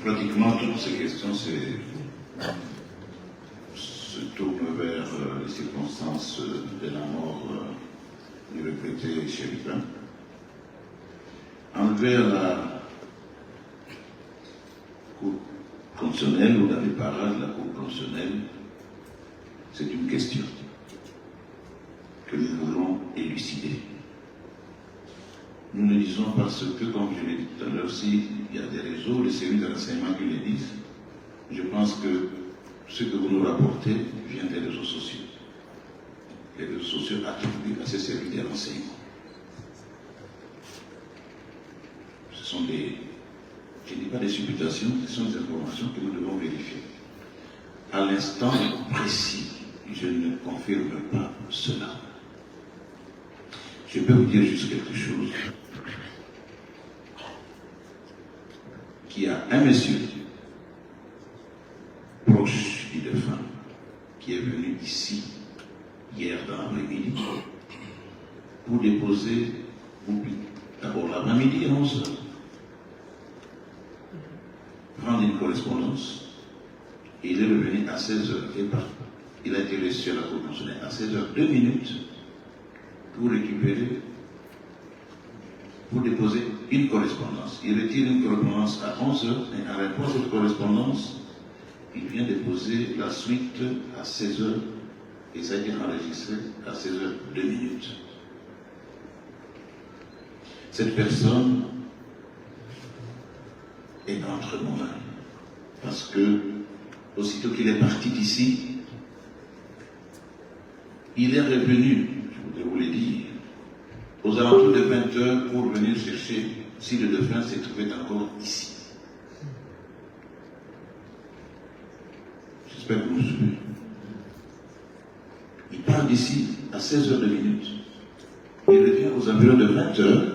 Pratiquement toutes ces questions se tournent vers les circonstances de la mort du regretté Chérifin. Enlevé à la Cour constitutionnelle ou dans les parages de la Cour constitutionnelle, c'est une question que nous voulons élucider. Nous le disons parce que, comme je l'ai dit tout à l'heure, s'il y a des réseaux, des cellules de renseignement qui le disent, je pense que ce que vous nous rapportez vient des réseaux sociaux. Les réseaux sociaux attribuent à ces cellules de renseignement. Ce sont des, je ne dis pas des supputations, ce sont des informations que nous devons vérifier. À l'instant précis, je ne confirme pas cela. Je peux vous dire juste quelque chose. Qu'il y a un monsieur proche du défunt qui est venu ici hier dans l'après-midi pour déposer, d'abord l'avant-midi à 11h, prendre une correspondance, et il est revenu à 16h et pas. Il a été reçu à la Cour constitutionnelle à 16h 2 minutes pour récupérer, pour déposer une correspondance. Il retire une correspondance à 11h et en réponse à cette correspondance, il vient déposer la suite à 16h et ça a été enregistré à 16h 2 minutes. Cette personne est entre nos mains parce que aussitôt qu'il est parti d'ici, il est revenu, je voudrais vous le dire, aux alentours de 20h pour venir chercher si le défunt se trouvait encore ici. J'espère que vous me suivez. Il part d'ici à 16h 2 minutes. Il revient aux environs de 20h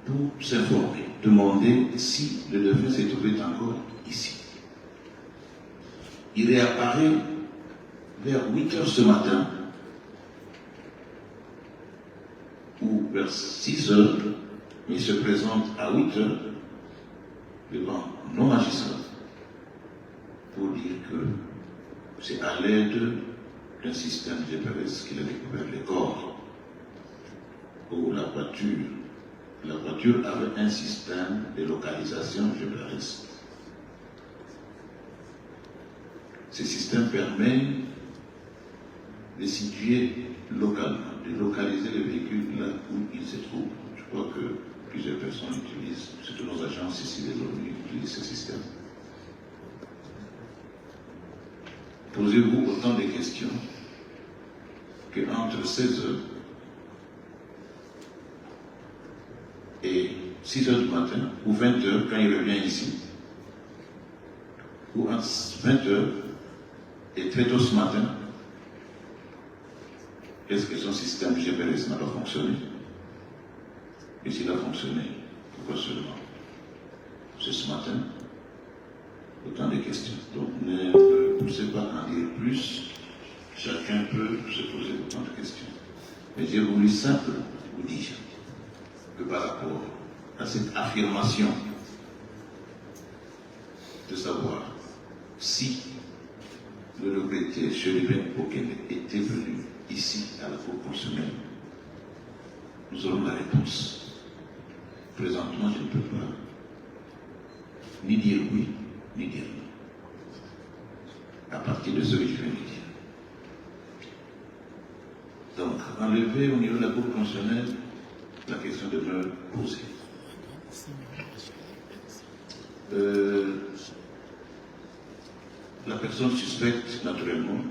pour s'informer, demander si le défunt se trouvait encore ici. Il réapparaît vers 8h ce matin ou vers 6h, il se présente à 8h devant nos magistrats pour dire que c'est à l'aide d'un système GPS qu'il a découvert les corps. Ou la voiture avait un système de localisation GPS. Ce système permet de situer localement, de localiser le véhicule là où il se trouve. Je crois que plusieurs personnes utilisent, surtout nos agences ici des ONU utilisent ce système. Posez-vous autant de questions qu'entre 16h et 6h du matin, ou 20h quand il revient ici, ou entre 20h et très tôt ce matin, est-ce que son système GPS n'a pas fonctionné? Et s'il a fonctionné, pourquoi seulement ce matin? Autant de questions. Donc ne poussez pas à en dire plus. Chacun peut se poser autant de questions. Mais j'ai voulu simplement vous dire que par rapport à cette affirmation de savoir si le regretté Chérifin Okene était venu ici à la Cour constitutionnelle, nous aurons la réponse. Présentement, je ne peux pas ni dire oui, ni dire non. À partir de ce que je viens de dire. Donc, enlever au niveau de la Cour constitutionnelle, la question demeure posée. La personne suspecte, naturellement,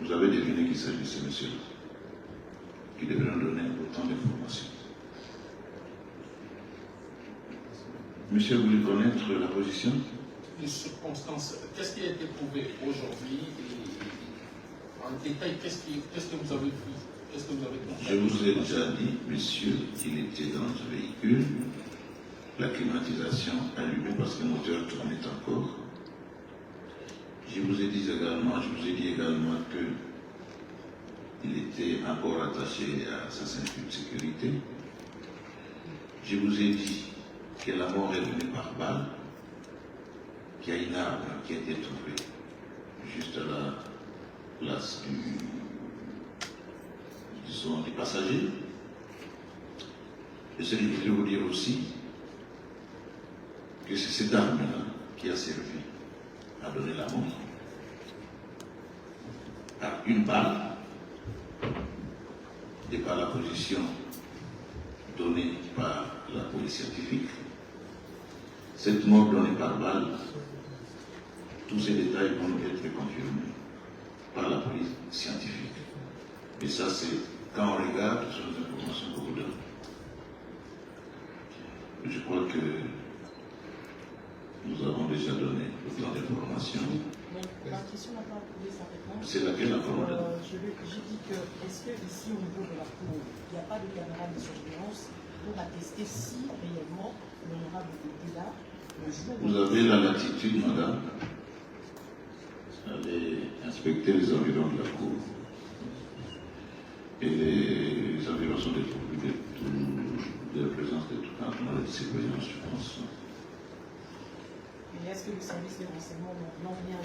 vous avez deviné qu'il s'agit de ce monsieur qui devrait nous donner autant d'informations. Monsieur, vous voulez connaître la position? Les circonstances, qu'est-ce qui a été prouvé aujourd'hui et en détail, qu'est-ce que vous avez vu? Qu'est-ce que vous avez compris? Je vous ai déjà dit, monsieur, qu'il était dans un véhicule, la climatisation allumée parce que le moteur tournait encore. Je vous ai dit également qu'il était encore attaché à sa ceinture de sécurité. Je vous ai dit que la mort est venue par balle, qu'il y a une arme qui a été trouvée juste à la place des passagers. Et c'est de vous dire aussi que c'est cette arme-là qui a servi à donner la mort à une balle et par la position donnée par la police scientifique. Cette mort donnée par balle, tous ces détails vont être confirmés par la police scientifique. Et ça, c'est quand on regarde sur les informations qu'on vous donne. Je crois que nous avons déjà donné le plan d'information. La question n'a pas trouvé sa réponse. C'est laquelle la parole? J'ai dit que, est-ce que ici au niveau de la cour, il n'y a pas de caméra de surveillance pour attester si réellement l'honorable était là le jour où... Vous avez la latitude, madame, d'aller inspecter les environs de la cour. Et les environs sont dépourvus de la présence de tout un nombre de surveillance, je pense. Et est-ce que le service de renseignement n'en vient de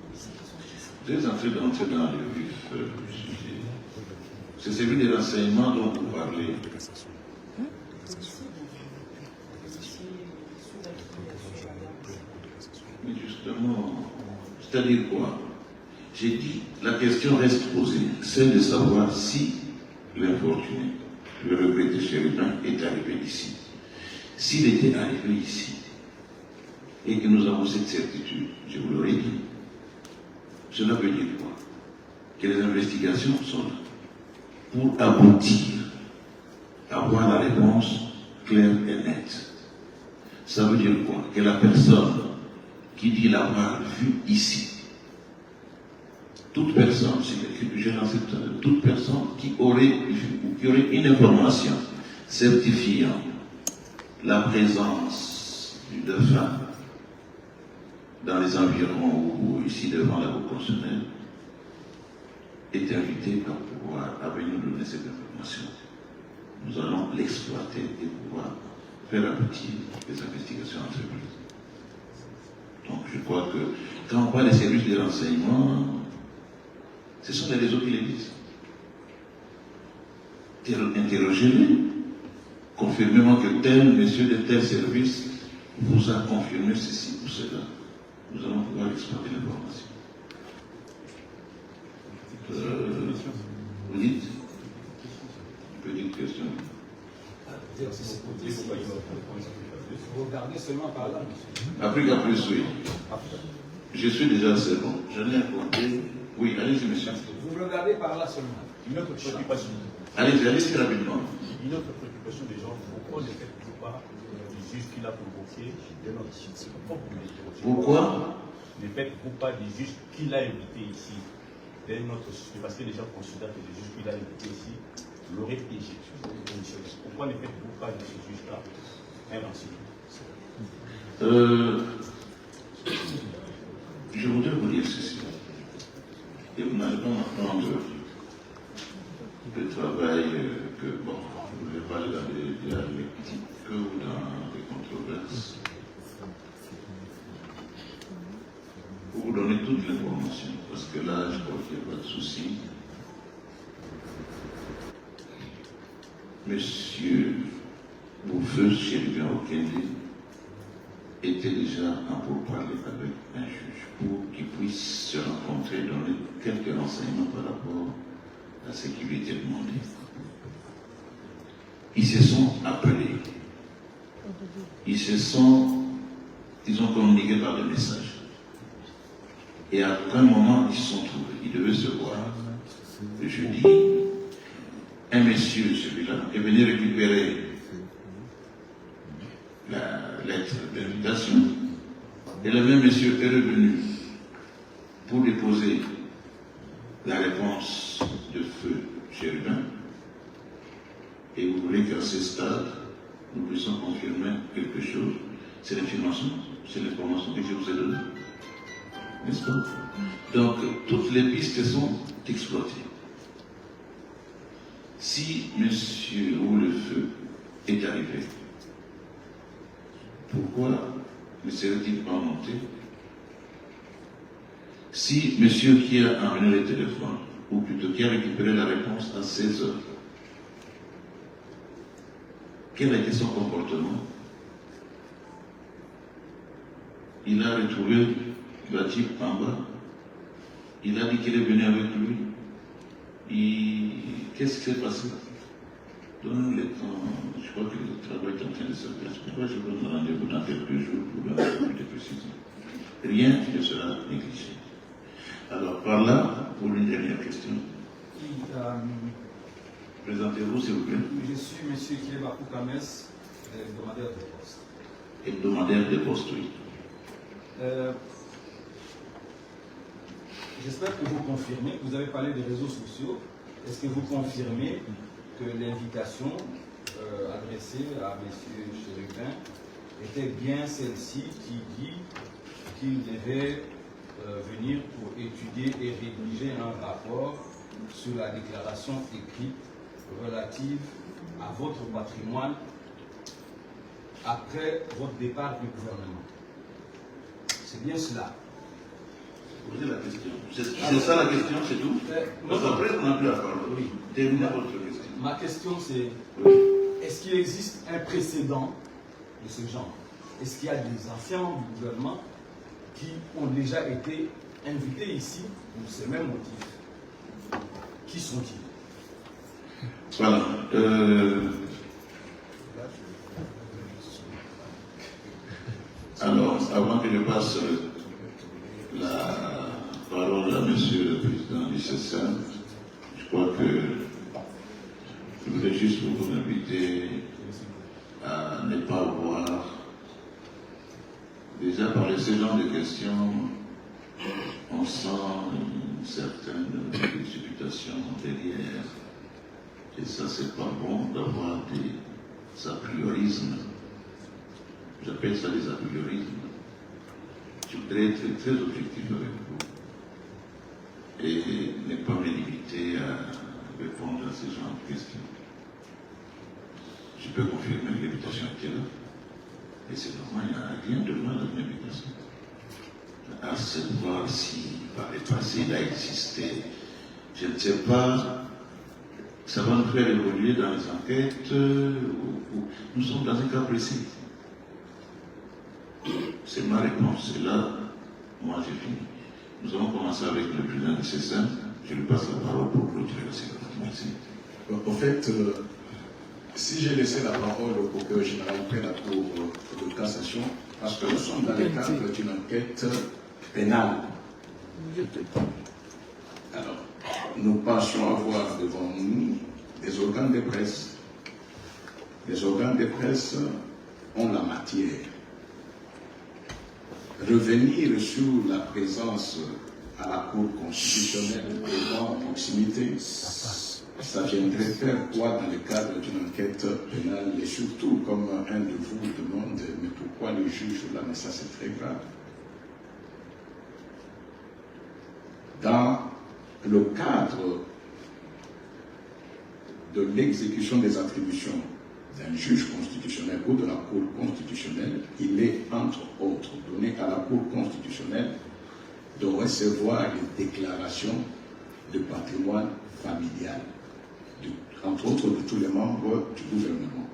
policiers qui sont ici? Vous êtes en train d'entrer dans le vif du sujet. C'est celui des renseignements dont vous parlez. Mais justement, c'est-à-dire quoi? J'ai dit, la question reste posée, celle de savoir si l'infortuné, le regretté Chérubin, est arrivé ici. S'il était arrivé ici, et que nous avons cette certitude, je vous l'aurais dit, cela veut dire quoi? Que les investigations sont là pour aboutir à avoir la réponse claire et nette. Ça veut dire quoi? Que la personne qui dit l'avoir vu ici, toute personne, toute personne qui aurait vu ou qui aurait une information certifiant la présence du défunt dans les environs ou ici devant la Cour constitutionnelle est invité à venir nous donner cette information. Nous allons l'exploiter et pouvoir faire aboutir les investigations entreprises. Donc je crois que quand on parle des services de renseignement, ce sont les réseaux qui les disent. Interrogez-les. Confirmez-moi que tel monsieur de tel service vous a confirmé ceci ou cela. Nous allons pouvoir exploiter l'information. Vous dites? Petite question. Vous regardez seulement par là, monsieur. Africa Plus, oui. Je suis déjà assez bon. J'en ai compté. Oui, allez-y, monsieur. Vous regardez par là seulement. Une autre préoccupation. Allez-y rapidement. Une autre préoccupation des gens, pourquoi ne faites-vous pas du juge qui l'a convoqué de notre site? Pourquoi ne faites-vous pas du juge qui l'a invité ici de notre site? Parce que les gens considèrent que le juge qui l'a invité ici l'aurait éjecté. Pourquoi ne faites-vous pas de ce juge-là un renseignement? Je voudrais vous dire ceci. Et vous n'allez pas m'apprendre le travail que, bon, je ne vais pas aller dans des dialectiques ou dans des controverses. Pour vous donner toute l'information, parce que là, je crois qu'il n'y a pas de souci. Monsieur Boufeux, Chérubin Okende, était déjà en pourparlers avec un juge pour qu'il puisse se rencontrer, donner quelques renseignements par rapport à ce qui lui était demandé. Ils se sont appelés. Ils ont communiqué par des messages. Et à aucun moment ils se sont trouvés. Ils devaient se voir le jeudi. Un monsieur, celui-là, est venu récupérer la lettre d'invitation. Et le même monsieur est revenu pour déposer la réponse de feu Chérubin. Et vous voulez qu'à ce stade, nous puissions confirmer quelque chose. C'est l'information que je vous ai donnée. N'est-ce pas? Donc, toutes les pistes sont exploitées. Si monsieur ou le feu est arrivé, pourquoi ne serait-il pas monté? Si monsieur qui a amené le téléphone, ou plutôt qui a récupéré la réponse à 16 heures, quel a été son comportement? Il a retrouvé la type en bas. Il a dit qu'il est venu avec lui. Qu'est-ce qui s'est passé? Donnons le temps. Je crois que le travail est en train de se faire. Pourquoi je vous donne rendez-vous dans quelques jours pour donner un peu plus de précision? Rien ne sera négligé. Alors, par là, pour une dernière question. Présentez-vous, s'il vous plaît. Je suis M. Kilebakou Kames, hebdomadaire de poste. Hebdomadaire de poste, oui. J'espère que vous confirmez, vous avez parlé des réseaux sociaux, est-ce que vous confirmez que l'invitation adressée à M. Chérubin était bien celle-ci qui dit qu'il devait venir pour étudier et rédiger un rapport sur la déclaration écrite relative à votre patrimoine après votre départ du gouvernement? C'est bien cela. Posez la question. C'est ça la question, c'est tout? Parce qu'après, on n'a plus la parole. Oui. Terminez votre question. Ma question c'est, Oui. est-ce qu'il existe un précédent de ce genre? Est-ce qu'il y a des anciens du gouvernement qui ont déjà été invités ici pour ces mêmes motifs? Qui sont-ils? Voilà. Alors, avant que je passe la parole à Monsieur le Président du CESAM, je crois que je voudrais juste vous inviter à ne pas voir, déjà par ce genre de questions, on sent une certaine précipitation derrière. Et ça, c'est pas bon d'avoir des a priorismes. J'appelle ça des a priorismes. Je voudrais être très objectif avec vous et ne pas me limiter à répondre à ce genre de questions. Je peux confirmer que l'invitation était là. Et c'est normal, il n'y a rien de mal à une invitation. À savoir si par le passé il a existé, je ne sais pas, ça va nous faire évoluer dans les enquêtes. Nous sommes dans un cas précis. C'est ma réponse. Et là, moi j'ai fini. Nous allons commencer avec le président du CESAM. Je lui passe la parole pour clôturer la séquence. Merci. En fait, si j'ai laissé la parole au procureur général près la cour de cassation, parce que nous sommes dans le cadre d'une enquête pénale. Alors, nous pensions avoir devant nous des organes de presse. Les organes de presse ont la matière. Revenir sur la présence à la Cour constitutionnelle et dans proximité, ça viendrait faire quoi dans le cadre d'une enquête pénale? Et surtout, comme un de vous demande, mais pourquoi le juge là? Mais ça, c'est très grave. Dans le cadre de l'exécution des attributions d'un juge constitutionnel ou de la Cour constitutionnelle, il est, entre autres, donné à la Cour constitutionnelle de recevoir les déclarations de patrimoine familial, entre autres de tous les membres du gouvernement,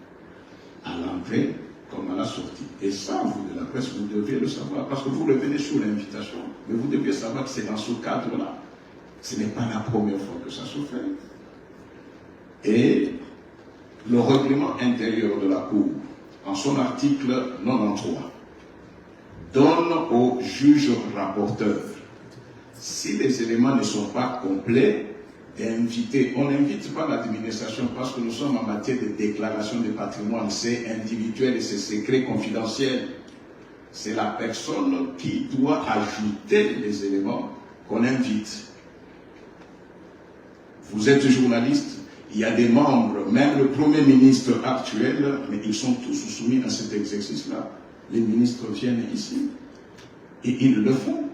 à l'entrée comme à la sortie. Et ça, vous de la presse, vous devez le savoir, parce que vous le venez sur l'invitation, mais vous devez savoir que c'est dans ce cadre-là. Ce n'est pas la première fois que ça se fait. Et le règlement intérieur de la Cour, en son article 93, donne au juge rapporteur, si les éléments ne sont pas complets, d'inviter. On n'invite pas l'administration parce que nous sommes en matière de déclaration de patrimoine, c'est individuel et c'est secret confidentiel. C'est la personne qui doit ajouter les éléments qu'on invite. Vous êtes journaliste, il y a des membres, même le Premier ministre actuel, mais ils sont tous soumis à cet exercice-là. Les ministres viennent ici et ils le font.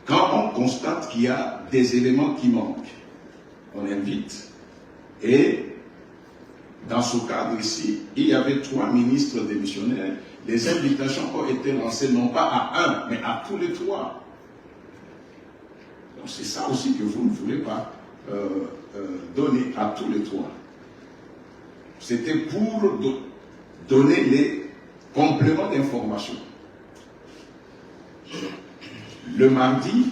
Quand on constate qu'il y a des éléments qui manquent, on invite. Et dans ce cadre ici, il y avait 3 ministres démissionnaires. Les invitations ont été lancées non pas à un, mais à tous les trois. Donc c'est ça aussi que vous ne voulez pas donner à tous les trois. C'était pour donner les compléments d'information. Le mardi,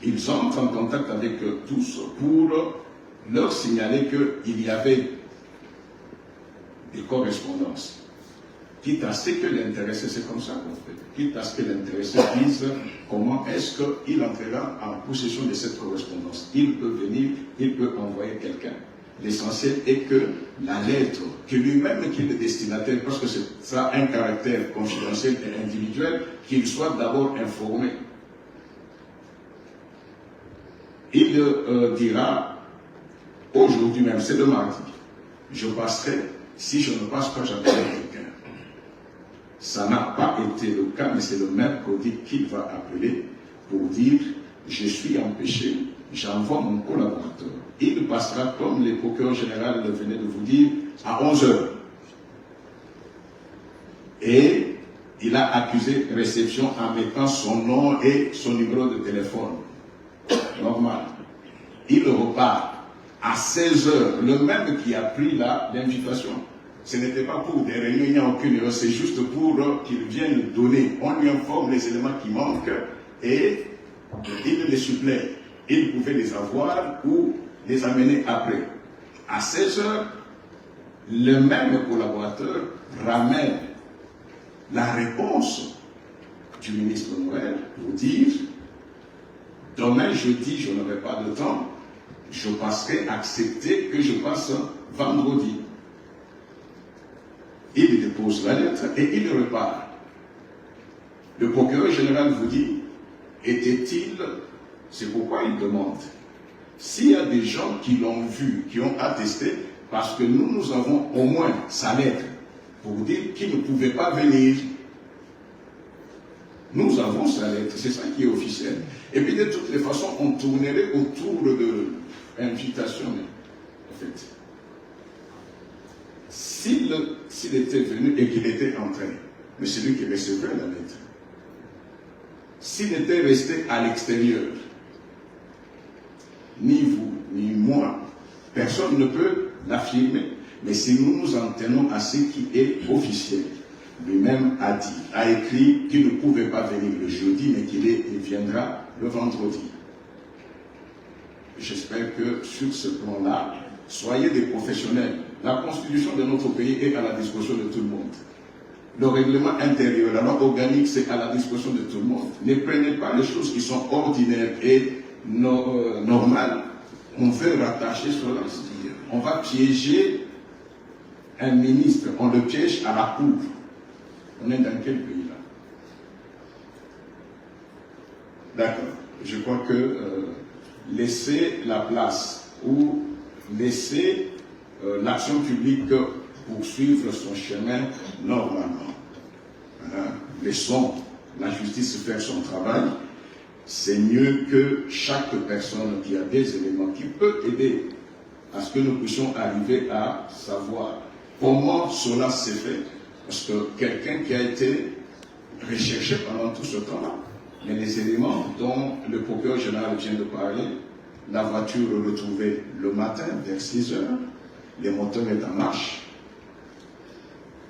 ils entrent en contact avec tous pour leur signaler qu'il y avait des correspondances. Quitte à ce que l'intéressé, c'est comme ça qu'on fait, quitte à ce que l'intéressé dise comment est-ce qu'il entrera en possession de cette correspondance. Il peut venir, il peut envoyer quelqu'un. L'essentiel est que la lettre, que lui-même qui est le destinataire, parce que ça a un caractère confidentiel et individuel, qu'il soit d'abord informé. Il dira, aujourd'hui même, c'est le mardi, je passerai, si je ne passe pas, j'appelle quelqu'un. Ça n'a pas été le cas, mais c'est le mercredi qu'il va appeler pour dire, je suis empêché, j'envoie mon collaborateur. Il passera, comme le procureur général venait de vous dire, à 11h. Et il a accusé réception en mettant son nom et son numéro de téléphone. Normal. Il repart à 16h, le même qui a pris l'invitation. Ce n'était pas pour des réunions, il n'y a aucune erreur, c'est juste pour qu'il vienne donner. On lui informe les éléments qui manquent et il les supplée. Il pouvait les avoir ou les amener après. À 16h, le même collaborateur ramène la réponse du ministre Noël pour dire demain jeudi, je n'aurai pas de temps, je passerai, accepter que je passe vendredi. Il dépose la lettre et il repart. Le procureur général vous dit, était-il, c'est pourquoi il demande. S'il y a des gens qui l'ont vu, qui ont attesté, parce que nous avons au moins sa lettre pour dire qu'il ne pouvait pas venir. Nous avons sa lettre, c'est ça qui est officiel. Et puis de toutes les façons, on tournerait autour de l'invitation. En fait, s'il était venu et qu'il était entré, mais c'est lui qui recevait la lettre. S'il était resté à l'extérieur, ni vous, ni moi, personne ne peut l'affirmer. Mais si nous nous en tenons à ce qui est officiel, lui-même a dit, a écrit qu'il ne pouvait pas venir le jeudi, mais qu'il viendra le vendredi. J'espère que sur ce plan-là, soyez des professionnels. La constitution de notre pays est à la disposition de tout le monde. Le règlement intérieur, la loi organique, c'est à la disposition de tout le monde. Ne prenez pas les choses qui sont ordinaires et normales. On veut rattacher cela. On va piéger un ministre, on le piège à la cour. On est dans quel pays là? D'accord. Je crois que laisser la place ou laisser l'action publique poursuivre son chemin normalement. Laissons la justice faire son travail. C'est mieux que chaque personne qui a des éléments qui peut aider à ce que nous puissions arriver à savoir comment cela s'est fait. Parce que quelqu'un qui a été recherché pendant tout ce temps-là, mais les éléments dont le procureur général vient de parler, la voiture retrouvée le matin vers 6 heures, les moteurs étaient en marche,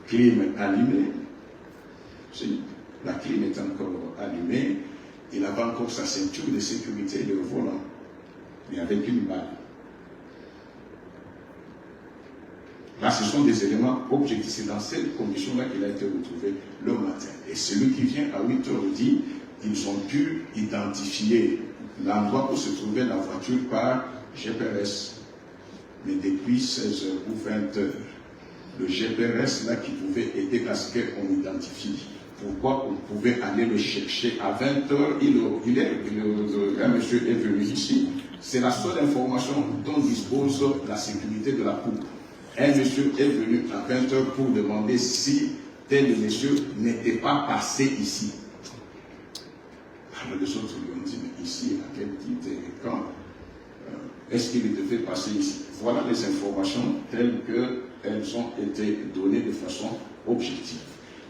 clim allumé, la clim est encore allumée, il avait encore sa ceinture de sécurité et le volant, mais avec une balle. Là, ce sont des éléments objectifs. C'est dans cette condition-là qu'il a été retrouvé le matin. Et celui qui vient à 8h dit, ils ont pu identifier l'endroit où se trouvait la voiture par GPS. Mais depuis 16h ou 20h, le GPS là qui pouvait aider à ce qu'on identifie. Pourquoi on pouvait aller le chercher à 20h, un monsieur est venu ici. C'est la seule information dont dispose la sécurité de la cour. Un monsieur est venu à 20h pour demander si tel monsieur n'était pas passé ici. Alors les autres lui ont dit, mais ici, à quel titre et quand est-ce qu'il devait passer ici? Voilà les informations telles qu'elles ont été données de façon objective.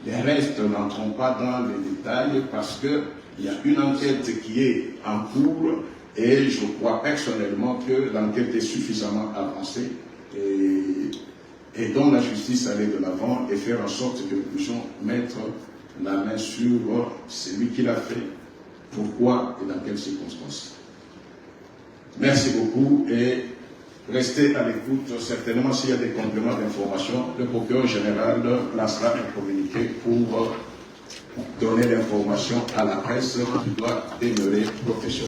Les restes n'entrons pas dans les détails parce qu'il y a une enquête qui est en cours et je crois personnellement que l'enquête est suffisamment avancée et dont la justice allait de l'avant et faire en sorte que nous puissions mettre la main sur celui qui l'a fait, pourquoi et dans quelles circonstances. Merci beaucoup et restez à l'écoute. Certainement, s'il y a des compléments d'information, le procureur général lancera un communiqué pour donner l'information à la presse qui doit demeurer professionnelle.